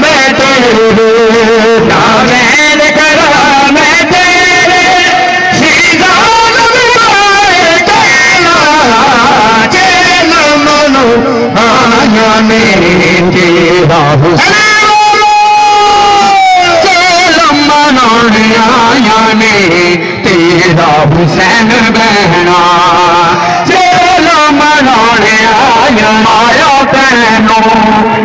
मैं तेरे नावें करा मैं तेरे सीजान चेला मनो आया मेरे तेरा चेला मनो आया मेरे तेरा हुसैन बहना चेला मनो आया माया बहनो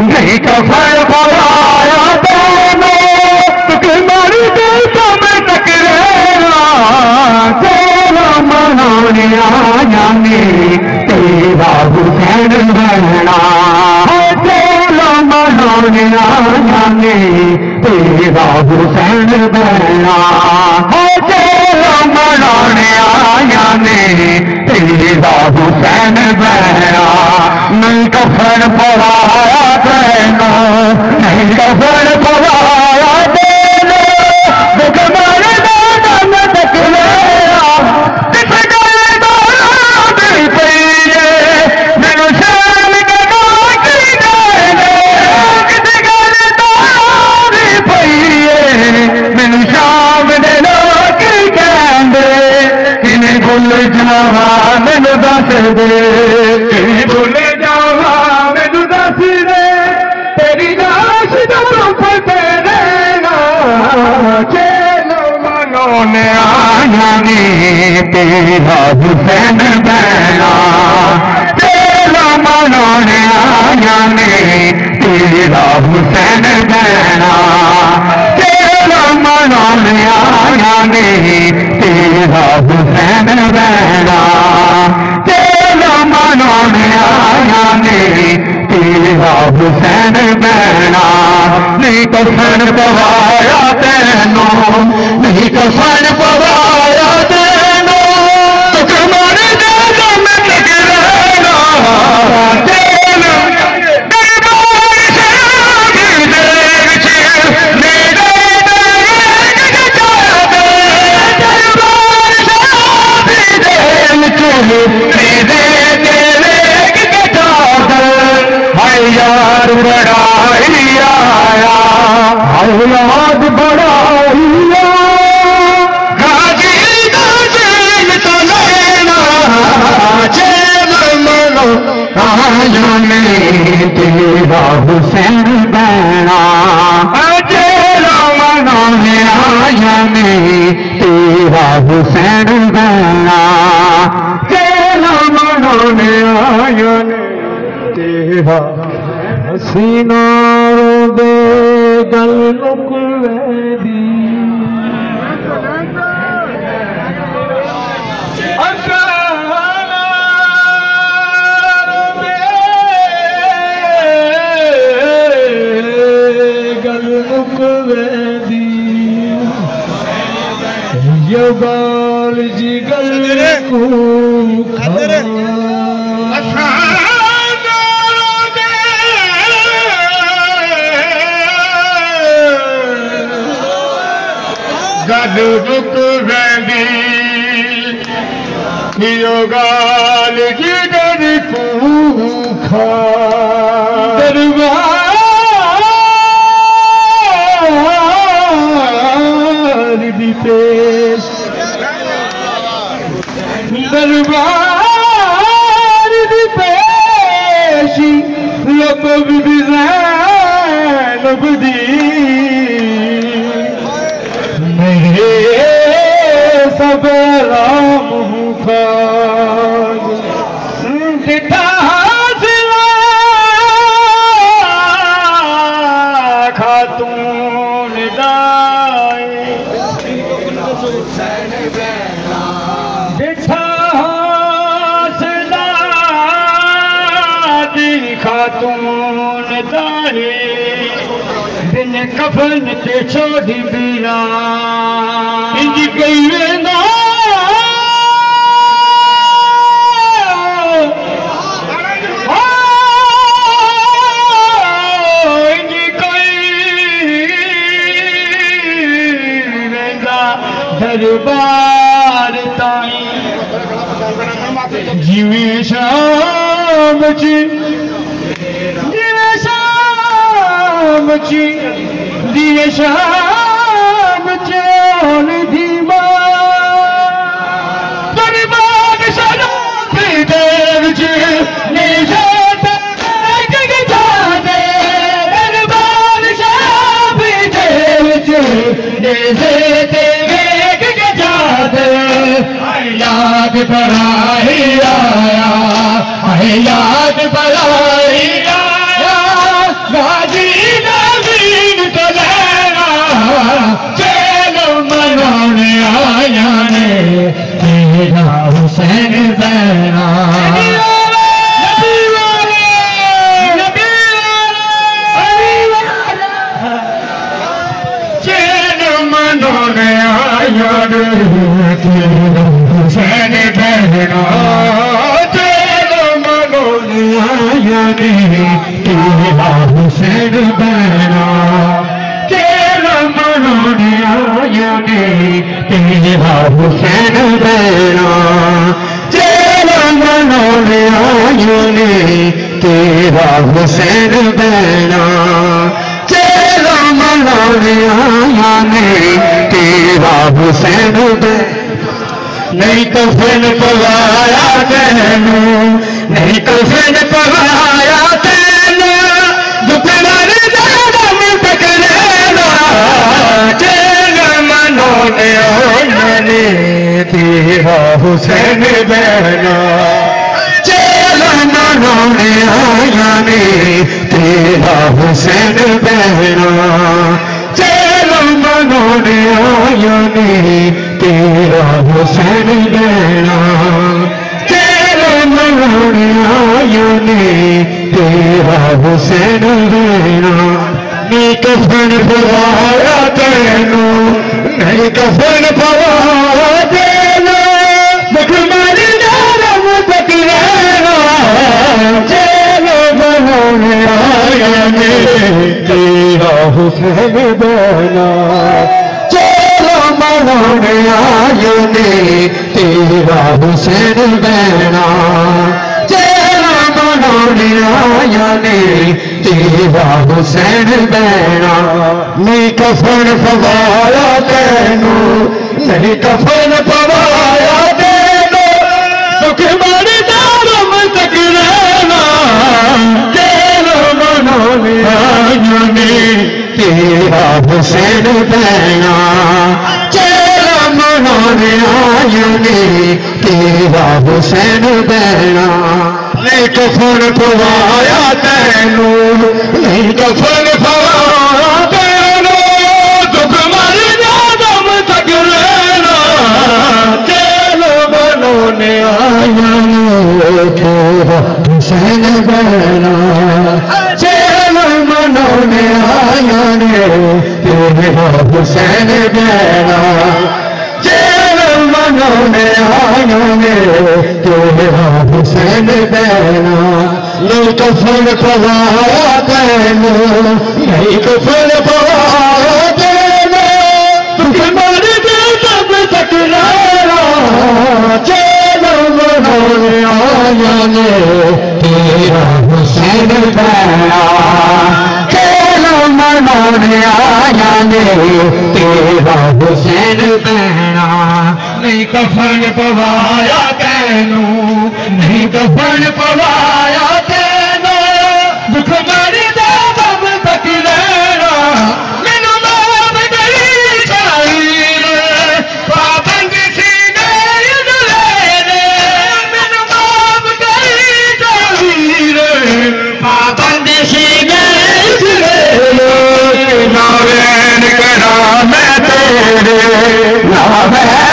नहीं कफन पवाया दोनों तुम्हारी दिल को मैं टकरेगा चेला मनाने आया मेरे तेरा हुसैन बहना चेला मनाने आया मेरे तेरा हुसैन बहना चेला मनाने आया मेरे तेरा हुसैन बहना नहीं कफन पवाया देनो नहीं कफन पवाया देनो दुख मारे दादन तक लेया किस गल दी पईए मैनू शाम कदा की देने किस गल दी पईए मैनू शाम दे लोग कहंदे किने भुल जावा मैनू दस दे किने भुल जावा मैनू दस दे तेरी लाश जदों फतेरेगा चेलो मनाने आया ने तेरा हुसैन बहना चेलो मनाने आया ने तेरा हुसैन बहना चेलो मनाने आया ने तेरा हुसैन बहना चेलो मनाने आया ने तेरा हुसैन बहना नहीं कफन पवाया तेनो नहीं कफन पवाया तेनो तुझ मारे दादा में टकरेगा चेलो दरबार शराब देख मेरे देख जाते दरबार शराब देख मेरे देख जाते यार बड़ाई आया औलाद बड़ाई गाजी का जेल तो लेना जेल मनो आया में तेरा हुसैन बहना जेल मनो आया में तेरा हुसैन बहना जेल मनो आया तेरा हसीना दे गल मुकवेदी गल मुकवेदी यो गाल जी गल को गल रुक वेंदी यो गाल जिगर भूखा दरबार दी पेश दरबार दी पेशी लब भी ज़ैनब दी सब राम दिठा हासिला खातून दाए दिठा हासिला दी खातून दाए बिन कफन ते छोड़ी बीरा इंजी कई वेंदा इंजी कई वेंदा दरबार ताई जिवें शाम च जिवें शाम ची दिए शाम चोल धीमा बर्बाद शराब देव जी निजात एक जाने बर्बाद शराब देव जी निजात एक जाने याद बड़ाई आया याद बड़ाई आया गाजी नवीन तो लेना चलो मनाने आया ने तेरा हुसैन बहना चलो मनाने आया ने तेरा हुसैन बहना तेरा हुसैन बहना तेरा मनाने आया ने तेरा हुसैन बहना तेरा मनाने आया ने तेरा हुसैन बहना तेरा मनाने आया ने तेरा हुसैन बहना नहीं तो फिर पवाया तेनू नहीं तो फिर पवाया तेनू दुखदार दम पकड़ेगा तेरा मनाने आया ने तेरा हुसैन बहना तेरा मनाने आया ने तेरा हुसैन बहना तेरा मनाने आया ने तेरा हुसैन बहना तेरा मनाने आया ने तेरा हुसैन बहना नहीं कफन पवाया तेनू नहीं कफन पवाया तेनू मुख मारी नरम तकरेगा तेरा मनाने आया ने तेरा हुसैन बहना मनाने आया ने तेरा हुसैन बहना तेरा मनाने आया ने तेरा हुसैन बहना नहीं कफन पवाया तेनू नहीं कफन पवाया तेनू दुख मारी नरम तकरेगा तेरा मनाने आया ने तेरा हुसैन बहना मनाने आया ने तेरा हुसैन बहना नहीं कफन पवाया तेनू नहीं कफन पवाया तेनू दुख मर दम तकरेगा तेरा मनाने आया ने तेरा हुसैन बहना तेरा मनाने आया ने तेरा हुसैन बहना मनाने आया ने तेरा हुसैन बहना नहीं कफन पवाया तेनू नहीं कफन पवाया तेनू दुख मर दम तकरेगा तेरा मनाने आया ने तेरा हुसैन बहना तेरा मनाने आया ने तेरा हुसैन बहना नहीं कफन पवाया तेनू नहीं कफन पवाया तेनू दुख मरी दम तकरेगा मैनू माफ करी चाहिए पाबंद सीने दुलेरे मैनू माफ करी चाहिए पाबंद सीने दुलेरे नावेन करा मैं तेरे नावेन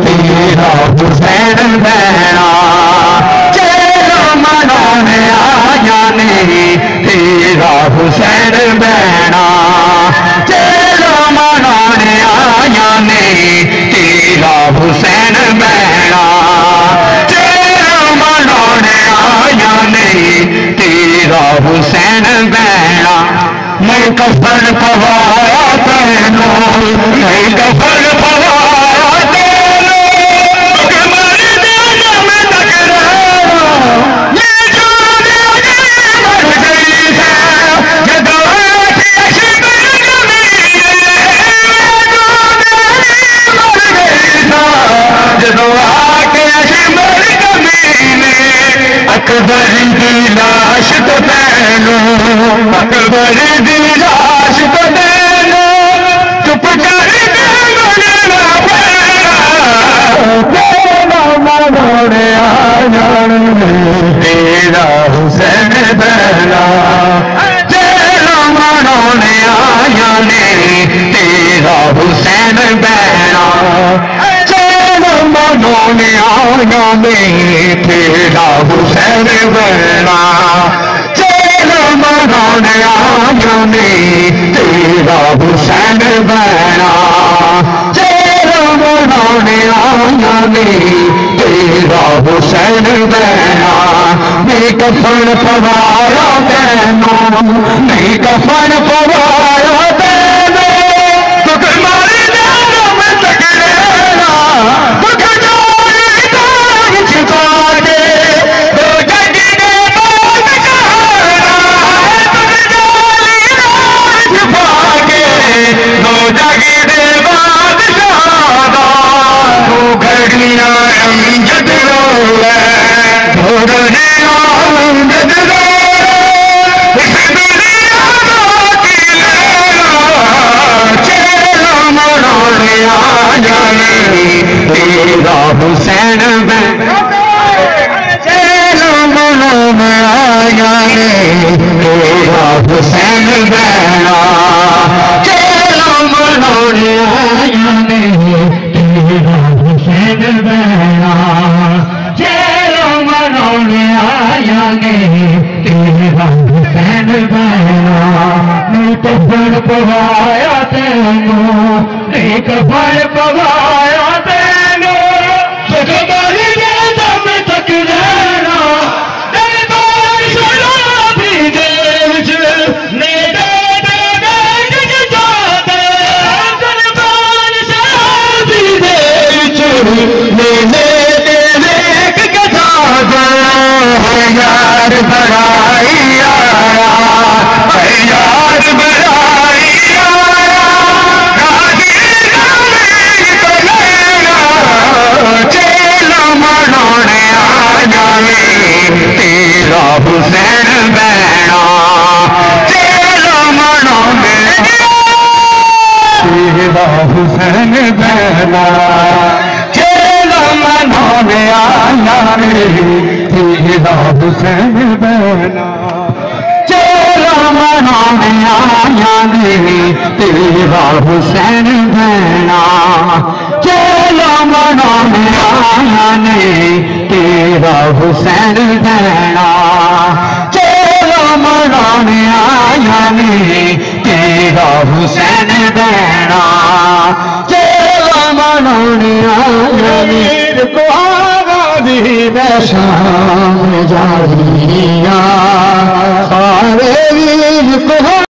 तेरा हुसैन बहना तेरा मनाने आया ने तेरा हुसैन बहना तेरा मनाने आया ने तेरा हुसैन बहना तेरा मनाने आया ने तेरा हुसैन बहना नहीं कफन पवाया तेनू नहीं कफन पवाया मनाने आया ने तेरा हुसैन बना चेल मनाने आया ने तेरा हुसैन बना चेल मनाने आया ने तेरा हुसैन बना नहीं कफन पवाया तैनों नहीं कफन पवाया तैनों दुख मारी जाम तकड़ेना दुख जोड़ी दाग छिपा के दो जगी ने बात कहना दुख जोड़ी दाग छिपा के दो जगी ने बात कहना दो घड़ियां अमजद रोए दो घड़ियां अमजद रोए इस दुनिया की लैला चेला मनाने आया ने तेरा हुसैन बना चेला मनाने आया ने तेरा हुसैन बना चेला मनाने आया ने तेरा हुसैन बना चेला मनाने आया ने तेरा हुसैन बना नहीं कफन पवाया तैनों नहीं कफन पवाया तैनों सुख मारी दे दम तक रहना दरबार शराबी दे विच नेड़े दे देख जाते दरबार शराबी दे विच नेड़े दे देख जाते यार बड़ाई आया यार बड़ाई आया चेला मनाने आया ने तेरा हुसैन बना चेला मनाने तेरा हुसैन बना चेला मनाने आया ने तेरा हुसैन बना चेला मनाने आया ने तेरा हुसैन बना चेला मनाने आया ने तेरा हुसैन बना चेला मनाने आया ने तेरा हुसैन बना चेला मनाने आया ने को आगाज़ी में शाम जारिया सारे वीर को